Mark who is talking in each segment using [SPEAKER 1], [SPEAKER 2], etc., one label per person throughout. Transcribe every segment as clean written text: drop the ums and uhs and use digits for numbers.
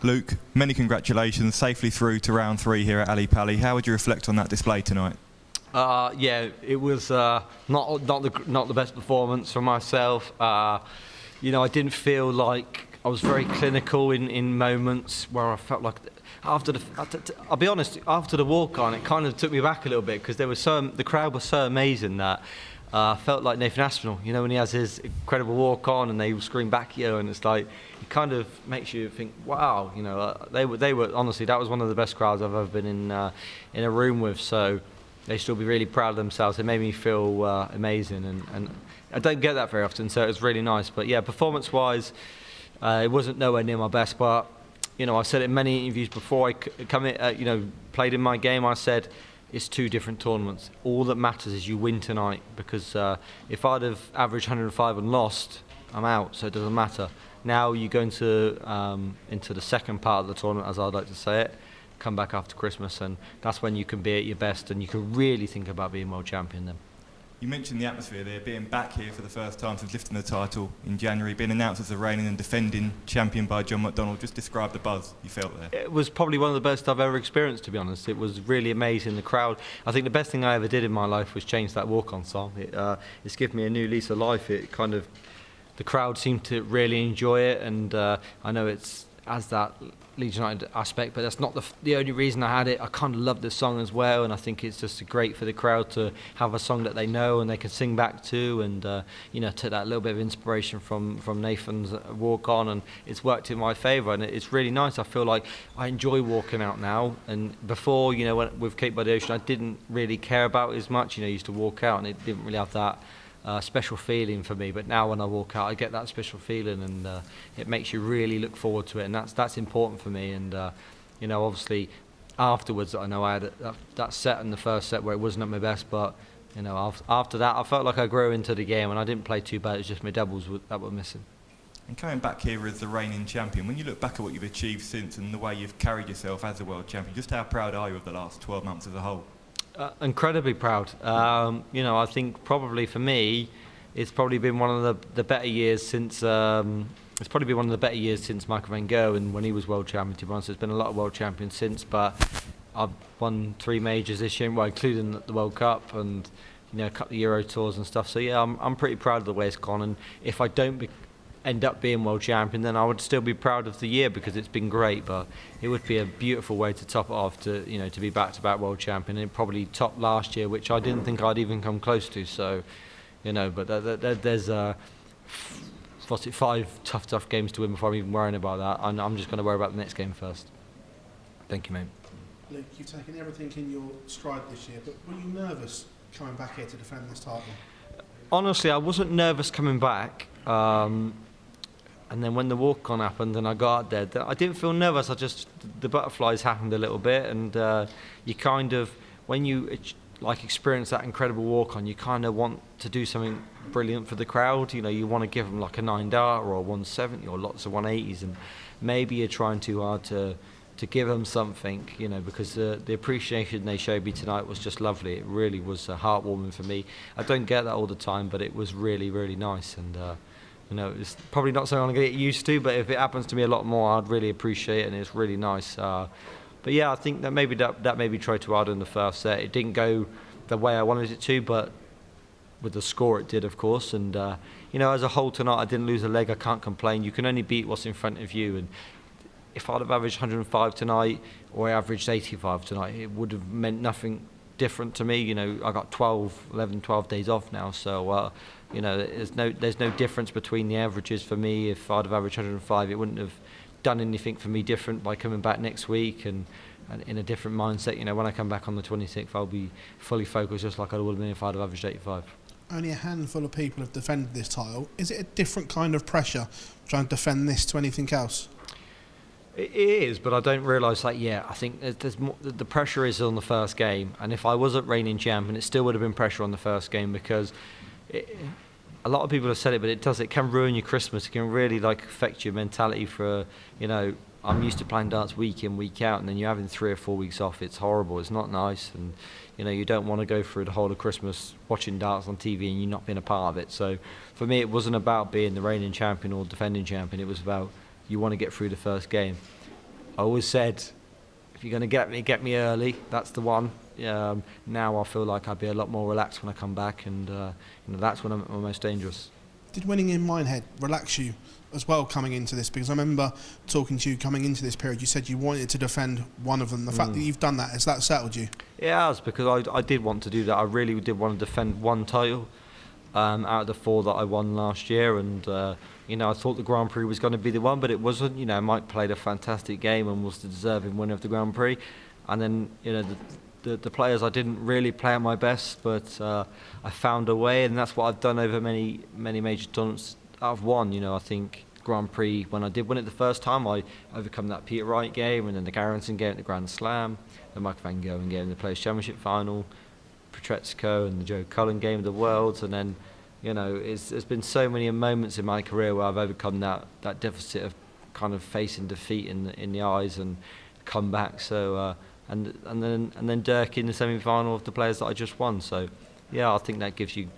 [SPEAKER 1] Luke, many congratulations, safely through to round 3 here at Ali Pali. How would you reflect on that display tonight?
[SPEAKER 2] Yeah, it was not the best performance for myself. You know, I didn't feel like I was very clinical in moments where I felt like I'll be honest, after the walk on, it kind of took me back a little bit because the crowd was so amazing that I felt like Nathan Aspinall, you know, when he has his incredible walk on and they scream back at you, and it's like it kind of makes you think, wow, you know, they were honestly, that was one of the best crowds I've ever been in a room with. So they should be really proud of themselves. It made me feel amazing, and I don't get that very often, so it was really nice. But yeah, performance-wise, it wasn't nowhere near my best, but you know, I've said it in many interviews before I played in my game. I said it's 2 different tournaments. All that matters is you win tonight, because if I'd have averaged 105 and lost, I'm out, so it doesn't matter. Now you go into the second part of the tournament, as I'd like to say it, come back after Christmas, and that's when you can be at your best and you can really think about being world champion then.
[SPEAKER 1] You mentioned the atmosphere there, being back here for the first time since lifting the title in January, being announced as the reigning and defending champion by John McDonnell. Just describe the buzz you felt there.
[SPEAKER 2] It was probably one of the best I've ever experienced, to be honest. It was really amazing. The crowd, I think the best thing I ever did in my life was change that walk-on song. It's given me a new lease of life. The crowd seemed to really enjoy it, and I know it's as that Leeds United aspect, but that's not the only reason I had it. I kind of love the song as well, and I think it's just great for the crowd to have a song that they know and they can sing back to, and you know, take that little bit of inspiration from Nathan's walk on, and it's worked in my favour, and it's really nice. I feel like I enjoy walking out now, and before, you know, with Cape by the Ocean, I didn't really care about it as much. You know, I used to walk out and it didn't really have that special feeling for me, but now when I walk out I get that special feeling, and it makes you really look forward to it, and that's important for me. And you know, obviously afterwards I know I had that set in the first set where it wasn't at my best, but you know, after that I felt like I grew into the game and I didn't play too bad. It was just my doubles that were missing.
[SPEAKER 1] And coming back here as the reigning champion, when you look back at what you've achieved since and the way you've carried yourself as the world champion, just how proud are you of the last 12 months as a whole? Incredibly proud.
[SPEAKER 2] You know, I think probably for me, it's probably been one of the better years since. It's probably been one of the better years since Michael van Gerwen when he was world champion. To be honest, there's been a lot of world champions since, but I've won 3 majors this year, well, including the World Cup and you know, a couple of Euro tours and stuff. So yeah, I'm pretty proud of the way it's gone. And if I don't end up being world champion, then I would still be proud of the year because it's been great. But it would be a beautiful way to top it off, to you know, to be back-to-back world champion. And it probably topped last year, which I didn't think I'd even come close to. So, you know, but there's 5 tough games to win before I'm even worrying about that. I'm just going to worry about the next game first. Thank you, mate.
[SPEAKER 3] Luke, you've taken everything in your stride this year, but were you nervous coming back here to defend this title?
[SPEAKER 2] Honestly, I wasn't nervous coming back. And then when the walk-on happened and I got out there, I didn't feel nervous. The butterflies happened a little bit, and you kind of, when you like experience that incredible walk-on, you kind of want to do something brilliant for the crowd. You know, you want to give them like a 9 dart or a 170 or lots of 180s, and maybe you're trying too hard to give them something, you know, because the appreciation they showed me tonight was just lovely. It really was heartwarming for me. I don't get that all the time, but it was really, really nice. And you know, it's probably not something I'm going to get used to, but if it happens to me a lot more, I'd really appreciate it, and it's really nice. But yeah, I think that maybe tried too hard in the first set. It didn't go the way I wanted it to, but with the score it did, of course. And you know, as a whole tonight, I didn't lose a leg. I can't complain. You can only beat what's in front of you, and if I'd have averaged 105 tonight or I averaged 85 tonight, it would have meant nothing different to me. You know, I got 12 days off now, so you know, there's no difference between the averages for me. If I'd have averaged 105, it wouldn't have done anything for me different by coming back next week and in a different mindset. You know, when I come back on the 26th, I'll be fully focused, just like I would have been if I'd have averaged 85.
[SPEAKER 3] Only a handful of people have defended this title. Is it a different kind of pressure trying to defend this to anything else?
[SPEAKER 2] It is, but I don't realise that yet. I think there's more, the pressure is on the first game, and if I wasn't reigning champion, it still would have been pressure on the first game, because a lot of people have said it, but it can ruin your Christmas. It can really like affect your mentality for, you know, I'm used to playing darts week in, week out, and then you're having 3 or 4 weeks off. It's horrible. It's not nice, and you know, you don't want to go through the whole of Christmas watching darts on TV and you not being a part of it. So for me, it wasn't about being the reigning champion or defending champion. It was about, you want to get through the first game. I always said, if you're going to get me early. That's the one. Now I feel like I'd be a lot more relaxed when I come back, and that's when I'm most dangerous.
[SPEAKER 3] Did winning in Minehead relax you as well coming into this? Because I remember talking to you coming into this period, you said you wanted to defend one of them. The fact that you've done that, has that settled you?
[SPEAKER 2] It has, because I did want to do that. I really did want to defend one title out of the 4 that I won last year, and I thought the Grand Prix was going to be the one, but it wasn't. Mike played a fantastic game and was the deserving winner of the Grand Prix, and then the players, I didn't really play at my best, but I found a way, and that's what I've done over many major tournaments I've won. I think Grand Prix, when I did win it the first time, I overcome that Peter Wright game, and then the Garrison game at the Grand Slam, the Mike Van Gogh game in the Players' Championship final, Petretsko and the Joe Cullen game of the Worlds, and then there's been so many moments in my career where I've overcome that deficit of kind of facing defeat in the eyes and come back. So and then Dirk in the semi-final of the Players that I just won. So yeah, I think that gives you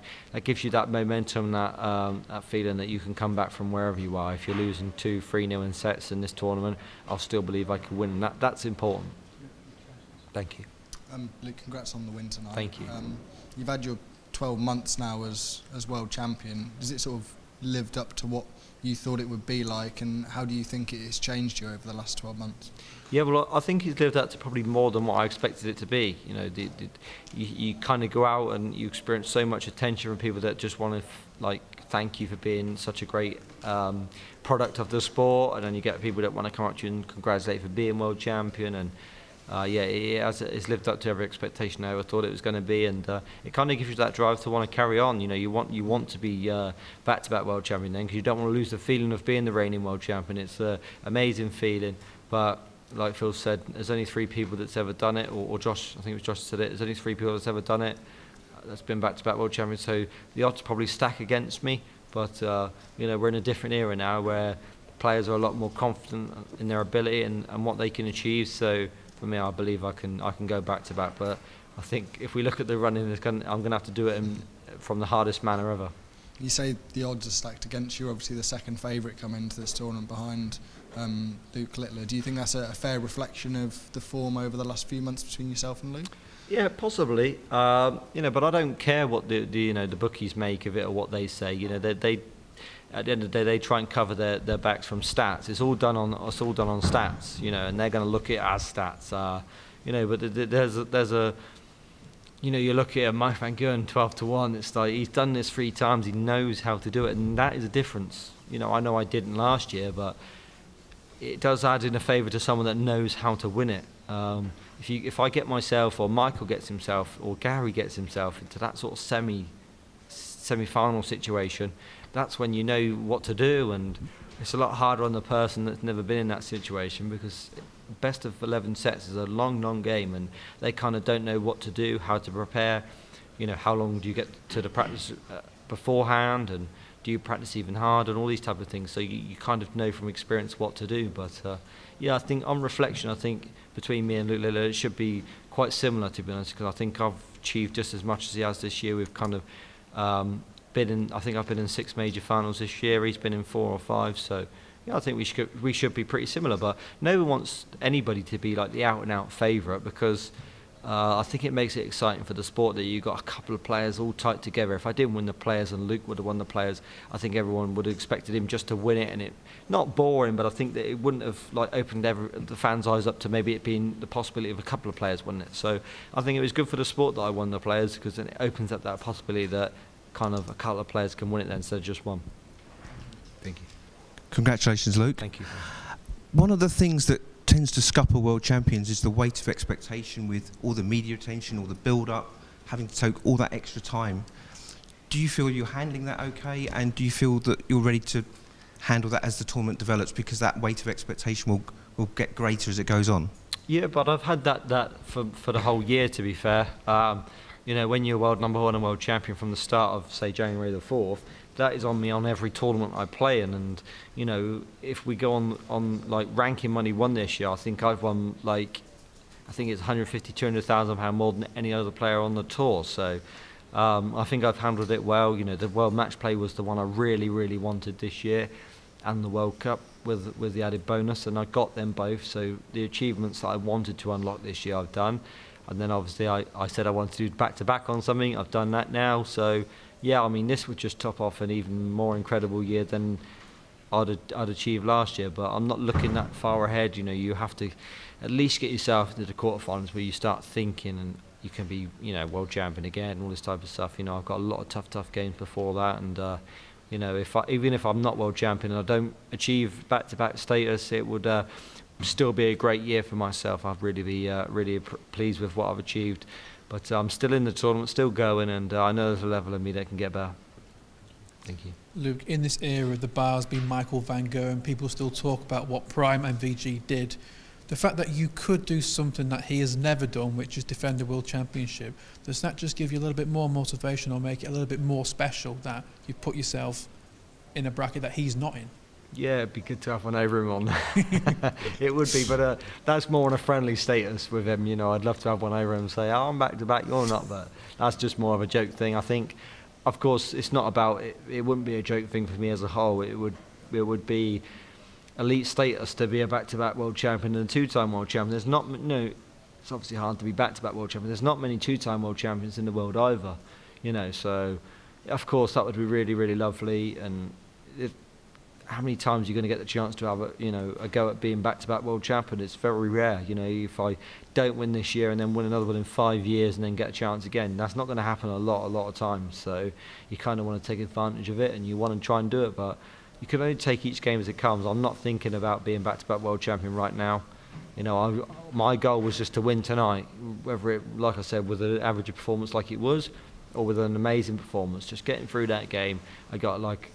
[SPEAKER 2] that momentum, that feeling that you can come back from wherever you are. If you're losing 2-3-0 in sets in this tournament, I'll still believe I can win. That's important. Thank you.
[SPEAKER 4] Luke, congrats on the win tonight.
[SPEAKER 2] Thank you.
[SPEAKER 4] You've had your 12 months now as world champion. Does it sort of lived up to what you thought it would be like, and how do you think it has changed you over the last 12 months?
[SPEAKER 2] Yeah, well, I think it's lived up to probably more than what I expected it to be. You kind of go out and you experience so much attention from people that just want to thank you for being such a great product of the sport, and then you get people that want to come up to you and congratulate you for being world champion, and it's lived up to every expectation I ever thought it was going to be, and it kind of gives you that drive to want to carry on. You want to be back-to-back world champion then, because you don't want to lose the feeling of being the reigning world champion. It's an amazing feeling, but like Phil said, there's only 3 people that's ever done it, or Josh, I think it was Josh that said it, there's only 3 people that's ever done it that's been back-to-back world champions, so the odds probably stack against me, but we're in a different era now where players are a lot more confident in their ability and what they can achieve. So for me, I believe I can go back-to-back, but I think if we look at the running, I'm going to have to do it from the hardest manner ever.
[SPEAKER 4] You say the odds are stacked against you, obviously the second favourite coming into this tournament behind Luke Littler. Do you think that's a fair reflection of the form over the last few months between yourself and Luke? Yeah, possibly. But I don't care what the bookies make of it or what they say. They at the end of the day, they try and cover their backs from stats. It's all done on stats, and they're going to look at it as stats. But there's a you look at Mike Van Gogh 12-1. It's like he's done this 3 times. He knows how to do it, and that is a difference. I know I didn't last year, but it does add in a favour to someone that knows how to win it. If I get myself, or Michael gets himself, or Gary gets himself into that sort of semi-final situation, that's when you know what to do, and it's a lot harder on the person that's never been in that situation, because best of 11 sets is a long game, and they kind of don't know what to do, how to prepare. How long do you get to the practice beforehand, and do you practice even harder, and all these type of things. So you kind of know from experience what to do. But I think on reflection, I think between me and Luke Littler, it should be quite similar, to be honest, because I think I've achieved just as much as he has this year. We've kind of I think I've been in 6 major finals this year. He's been in 4 or 5. So I think we should be pretty similar. But no one wants anybody to be like the out-and-out favourite, because I think it makes it exciting for the sport that you've got a couple of players all tight together. If I didn't win the Players and Luke would have won the Players, I think everyone would have expected him just to win it, and it not boring, but I think that it wouldn't have opened the fans' eyes up to maybe it being the possibility of a couple of players winning it. So I think it was good for the sport that I won the Players, because then it opens up that possibility that kind of a couple of players can win it then instead of just one. Thank you.
[SPEAKER 5] Congratulations, Luke.
[SPEAKER 2] Thank you.
[SPEAKER 5] One of the things that tends to scupper world champions is the weight of expectation, with all the media attention, all the build-up, having to take all that extra time. Do you feel you're handling that okay, and do you feel that you're ready to handle that as the tournament develops, because that weight of expectation will get greater as it goes on? Yeah, but I've had that for the whole year, to be fair. When you're world number 1 and world champion from the start of, say, January the 4th, that is on me on every tournament I play in. And if we go on like ranking money won this year, I think I've won I think it's 150, 200,000 pound more than any other player on the tour. So I think I've handled it well. The World Match Play was the one I really wanted this year, and the World Cup
[SPEAKER 2] with the added bonus, and I got them both. So the achievements that I wanted to unlock this year, I've done. And then obviously I said I wanted to do back-to-back on something. I've done that now. So yeah, I mean, this would just top off an even more incredible year than I'd achieved last year. But I'm not looking that far ahead. You know, you have to at least get yourself into the quarterfinals where you start thinking and you can be, you know, world champion again, all this type of stuff. You know, I've got a lot of tough games before that, and you know, even if I'm not world champion and I don't achieve back-to-back status, it would still be a great year for myself. I'd really be pleased with what I've achieved. But I'm still in the tournament, still going, and I know there's a level of me that can get better. Thank you.
[SPEAKER 6] Luke, in this era, the bar's been Michael van Gogh, and people still talk about what Prime and VG did. The fact that you could do something that he has never done, which is defend the World Championship, does that just give you a little bit more motivation or make it a little bit more special that you put yourself in a bracket that he's not in?
[SPEAKER 2] Yeah, it'd be good to have one over him on. It would be, but that's more on a friendly status with him. You know, I'd love to have one over him and say, oh, I'm back to back, you're not, but that's just more of a joke thing. I think, of course, it's not about it. It wouldn't be a joke thing for me as a whole. It would be elite status to be a back-to-back world champion and a two-time world champion. There's not, it's obviously hard to be back-to-back world champion. There's not many two-time world champions in the world either, you know. So, of course, that would be really, really lovely. And how many times are you going to get the chance to have a go at being back-to-back world champion? It's very rare. You know, if I don't win this year and then win another one in 5 years and then get a chance again, that's not going to happen a lot of times. So you kind of want to take advantage of it and you want to try and do it, but you can only take each game as it comes. I'm not thinking about being back-to-back world champion right now. You know, my goal was just to win tonight, whether it, like I said, with an average performance like it was, or with an amazing performance. Just getting through that game. I got like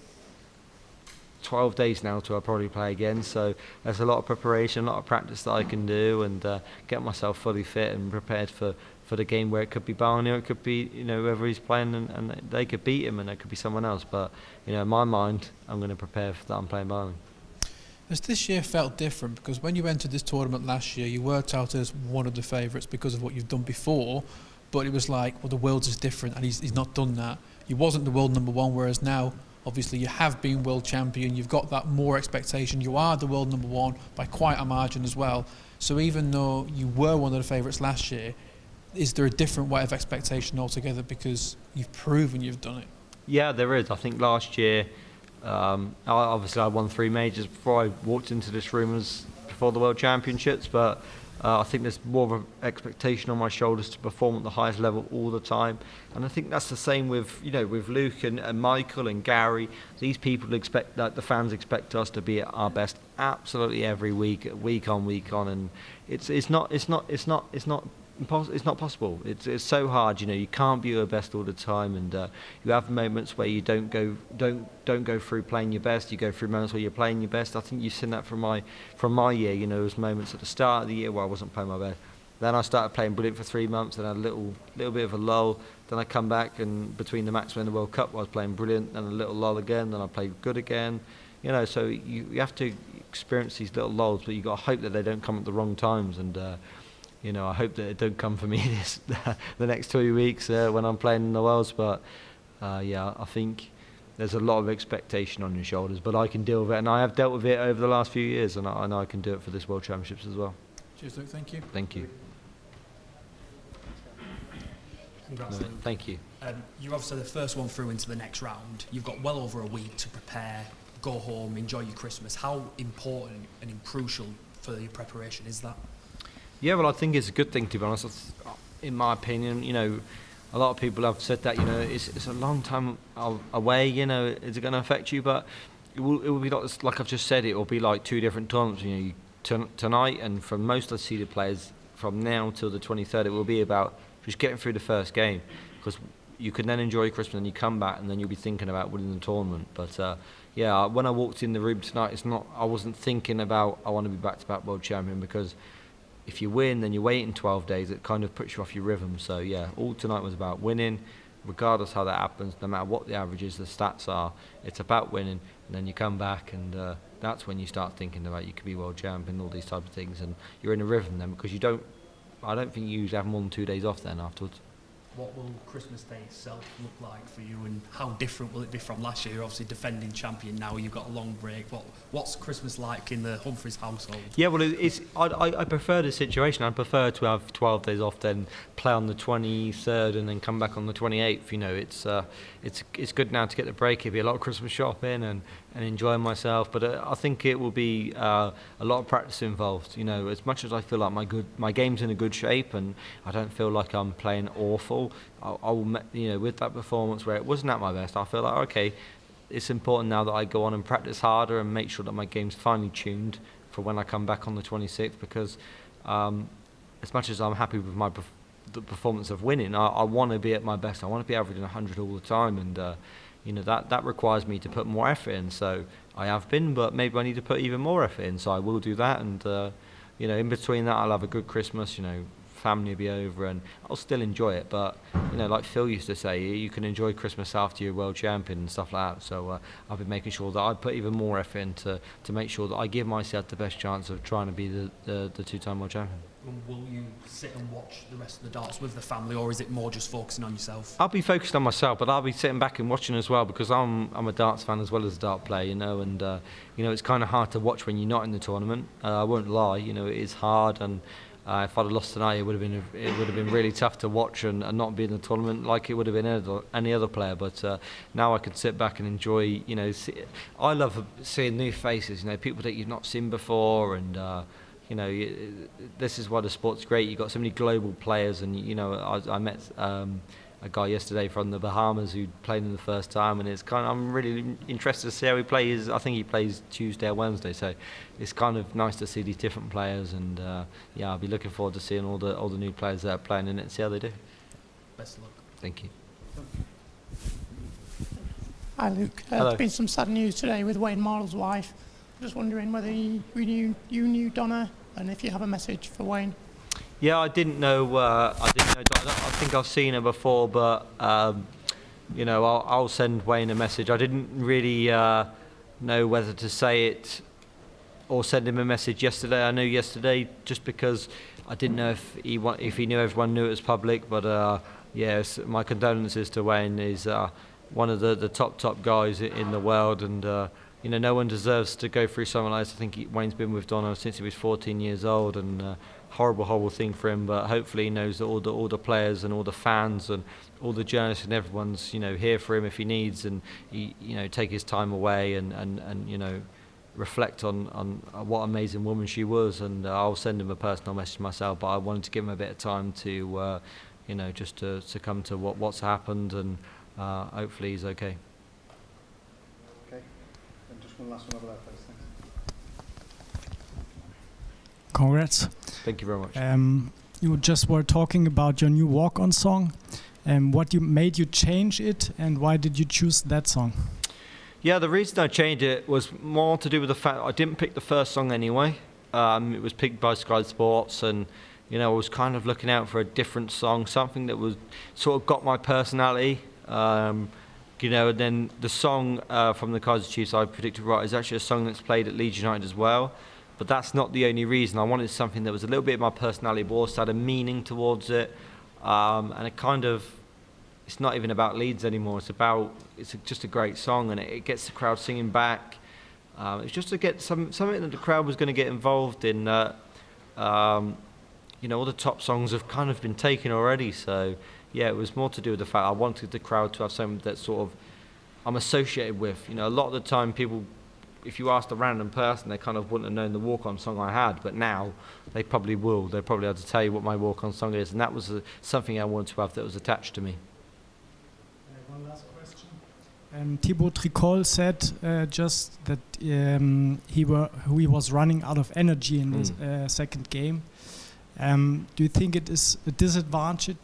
[SPEAKER 2] 12 days now till I probably play again. So there's a lot of preparation, a lot of practice that I can do, and get myself fully fit and prepared for the game where it could be Barney or it could be, you know, whoever he's playing, and they could beat him and it could be someone else. But, you know, in my mind, I'm going to prepare for that I'm playing Barney.
[SPEAKER 6] Has this year felt different? Because when you entered this tournament last year, you worked out as one of the favourites because of what you've done before, but it was like, well, the world is different and he's not done that. You wasn't the world number one, whereas now, obviously, you have been world champion, you've got that more expectation, you are the world number one by quite a margin as well. So even though you were one of the favourites last year, is there a different way of expectation altogether because you've proven you've done it? Yeah,
[SPEAKER 2] there is. I think last year, obviously I won 3 majors before I walked into this room before the World Championships, but I think there's more of an expectation on my shoulders to perform at the highest level all the time. And I think that's the same with, you know, with Luke and Michael and Gary. These people expect that the fans expect us to be at our best absolutely every week on, and it's not possible. It's so hard, you know. You can't be your best all the time, and you have moments where you don't go through playing your best. You go through moments where you're playing your best. I think you've seen that from my year. You know, there was moments at the start of the year where I wasn't playing my best. Then I started playing brilliant for 3 months, and had a little bit of a lull. Then I come back, and between the Maxwell and the World Cup, I was playing brilliant. Then a little lull again. Then I played good again. You know, so you have to experience these little lulls, but you got to hope that they don't come at the wrong times. And you know, I hope that it don't come for me the next 2 weeks when I'm playing in the Worlds. But yeah, I think there's a lot of expectation on your shoulders, but I can deal with it, and I have dealt with it over the last few years, and I know I can do it for this World Championships as well.
[SPEAKER 6] Cheers, Luke. Thank you.
[SPEAKER 2] Thank you.
[SPEAKER 7] Congrats, Luke.
[SPEAKER 2] Thank you.
[SPEAKER 7] You're obviously the first one through into the next round. You've got well over a week to prepare, go home, enjoy your Christmas. How important and crucial for your preparation is that? Yeah,
[SPEAKER 2] well, I think it's a good thing, to be honest. In my opinion, you know, a lot of people have said that, you know, it's a long time away, you know, is it going to affect you? But it will be like I've just said, it will be like 2 different tournaments. You know, tonight, and for most of the seeded players, from now till the 23rd, it will be about just getting through the first game, because you can then enjoy Christmas and you come back and then you'll be thinking about winning the tournament. But yeah, when I walked in the room tonight, I wasn't thinking about I want to be back-to-back world champion, because if you win, then you wait in 12 days. It kind of puts you off your rhythm. So yeah, all tonight was about winning, regardless how that happens, no matter what the averages, the stats are. It's about winning, and then you come back, and that's when you start thinking about you could be world champion, all these types of things, and you're in a rhythm then, because I don't think you usually have more than 2 days off then afterwards.
[SPEAKER 7] what will Christmas Day itself look like for you, and how different will it be from last year? You're obviously defending champion now, you've got a long break. What's Christmas like in the Humphries household?
[SPEAKER 2] Yeah, well, I prefer the situation. I prefer to have 12 days off, then play on the 23rd and then come back on the 28th. You know, it's good now to get the break. It'll be a lot of Christmas shopping and enjoying myself, but I think it will be a lot of practice involved. You know, as much as I feel like my game's in a good shape and I don't feel like I'm playing awful, I will, you know, with that performance where it wasn't at my best, I feel like, okay, it's important now that I go on and practice harder and make sure that my game's finely tuned for when I come back on the 26th, because as much as I'm happy with the performance of winning, I want to be at my best. I want to be averaging 100 all the time, and you know, that requires me to put more effort in. So I have been, but maybe I need to put even more effort in, so I will do that. And you know, in between that, I'll have a good Christmas. You know, family will be over and I'll still enjoy it, but you know, like Phil used to say, you can enjoy Christmas after you're world champion and stuff like that. So I'll be making sure that I put even more effort in to make sure that I give myself the best chance of trying to be the two-time world champion.
[SPEAKER 7] Will you sit and watch the rest of the darts with the family, or is it more just focusing on yourself?
[SPEAKER 2] I'll be focused on myself, but I'll be sitting back and watching as well, because I'm a darts fan as well as a dart player, you know, and you know, it's kind of hard to watch when you're not in the tournament. I won't lie, you know, it is hard, and if I'd have lost tonight, it would have been really tough to watch and not be in the tournament like it would have been any other player. But now I can sit back and enjoy. You know, I love seeing new faces. You know, people that you've not seen before, and you know, this is why the sport's great. You've got so many global players, and you know, I met a guy yesterday from the Bahamas who played in the first time, and I'm really interested to see how he plays. I think he plays Tuesday or Wednesday, so it's kind of nice to see these different players, and yeah, I'll be looking forward to seeing all the new players that are playing in it and see how they do.
[SPEAKER 7] Best of luck.
[SPEAKER 2] Thank you.
[SPEAKER 8] Hi Luke. There's been some sad news today with Wayne Marl's wife. Just wondering whether you knew Donna, and if you have a message for Wayne.
[SPEAKER 2] Yeah, I didn't know Donna. I think I've seen her before, but you know, I'll send Wayne a message. I didn't really know whether to say it or send him a message yesterday. I knew yesterday just because I didn't know if he knew everyone knew it was public. But yes, my condolences to Wayne. He's one of the top guys in the world, and you know, no one deserves to go through something like this. I think Wayne's been with Donna since he was 14 years old, and horrible thing for him. But hopefully he knows that all the players and all the fans and all the journalists and everyone's, you know, here for him if he needs, and he, you know, take his time away and you know, reflect on what amazing woman she was. And I'll send him a personal message myself, but I wanted to give him a bit of time to you know, just to come to what's happened, and hopefully he's okay.
[SPEAKER 9] Okay, and just one last one over there, please. Thanks.
[SPEAKER 10] Congrats.
[SPEAKER 2] Thank you very much.
[SPEAKER 10] You just were talking about your new walk-on song, and what made you change it, and why did you choose that song?
[SPEAKER 2] Yeah, the reason I changed it was more to do with the fact that I didn't pick the first song anyway. It was picked by Sky Sports, and you know, I was kind of looking out for a different song, something that was sort of got my personality. You know, and then the song from the Kaiser Chiefs, I predicted right, is actually a song that's played at Leeds United as well. But that's not the only reason. I wanted something that was a little bit of my personality, but also had a meaning towards it. And it kind of, it's not even about Leeds anymore. It's just a great song, and it gets the crowd singing back. It's just to get something that the crowd was going to get involved in. You know, all the top songs have kind of been taken already. So yeah, it was more to do with the fact I wanted the crowd to have something that sort of I'm associated with. You know, a lot of the time people, if you asked a random person, they kind of wouldn't have known the walk-on song I had, but now they probably will. They'll probably have to tell you what my walk-on song is, and that was something I wanted to have that was attached to me.
[SPEAKER 10] One last question. Thibault Tricole said just that he was running out of energy in the second game. Do you think it is a disadvantage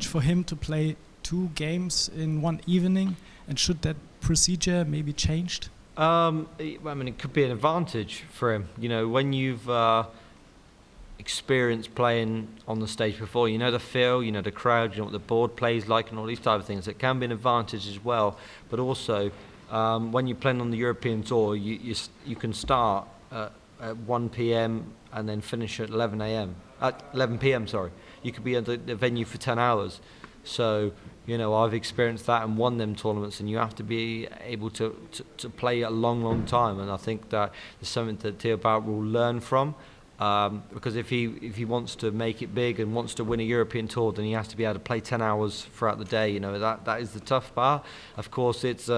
[SPEAKER 10] for him to play 2 games in one evening, and should that procedure maybe changed?
[SPEAKER 2] I mean, it could be an advantage for him. You know, when you've experienced playing on the stage before, you know the feel, you know the crowd, you know what the board plays like, and all these type of things. It can be an advantage as well. But also, when you're playing on the European tour, you can start at 1 p.m. and then finish at 11 p.m. Sorry, you could be at the venue for 10 hours. So, you know, I've experienced that and won them tournaments, and you have to be able to play a long time. And I think that is something that Thibault will learn from. Because if he wants to make it big and wants to win a European tour, then he has to be able to play 10 hours throughout the day. You know, that is the tough part. Of course, it's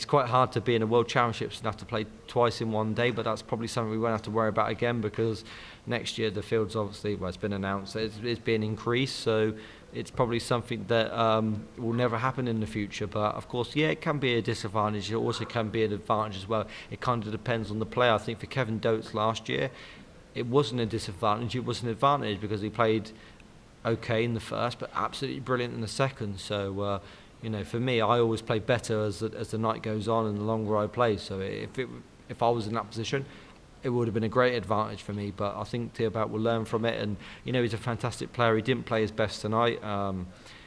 [SPEAKER 2] quite hard to be in a World Championships and have to play twice in one day, but that's probably something we won't have to worry about again, because next year the field's obviously, well, it's been announced, it's been increased, so it's probably something that will never happen in the future. But of course, yeah, it can be a disadvantage. It also can be an advantage as well. It kind of depends on the player. I think for Kevin Dotes last year, it wasn't a disadvantage, it was an advantage, because he played okay in the first, but absolutely brilliant in the second. So, you know, for me, I always play better as the night goes on and the longer I play. So if I was in that position, it would have been a great advantage for me. But I think Thibault will learn from it, and you know, he's a fantastic player. He didn't play his best tonight,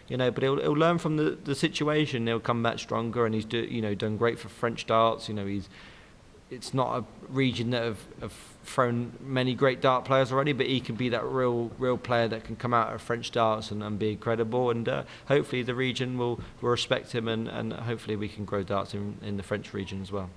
[SPEAKER 2] you know, but he'll learn from the situation. He'll come back stronger, and he's done great for French darts. You know, it's not a region that have thrown many great dart players already, but he can be that real player that can come out of French darts and be credible, and hopefully the region will respect him, and hopefully we can grow darts in the French region as well.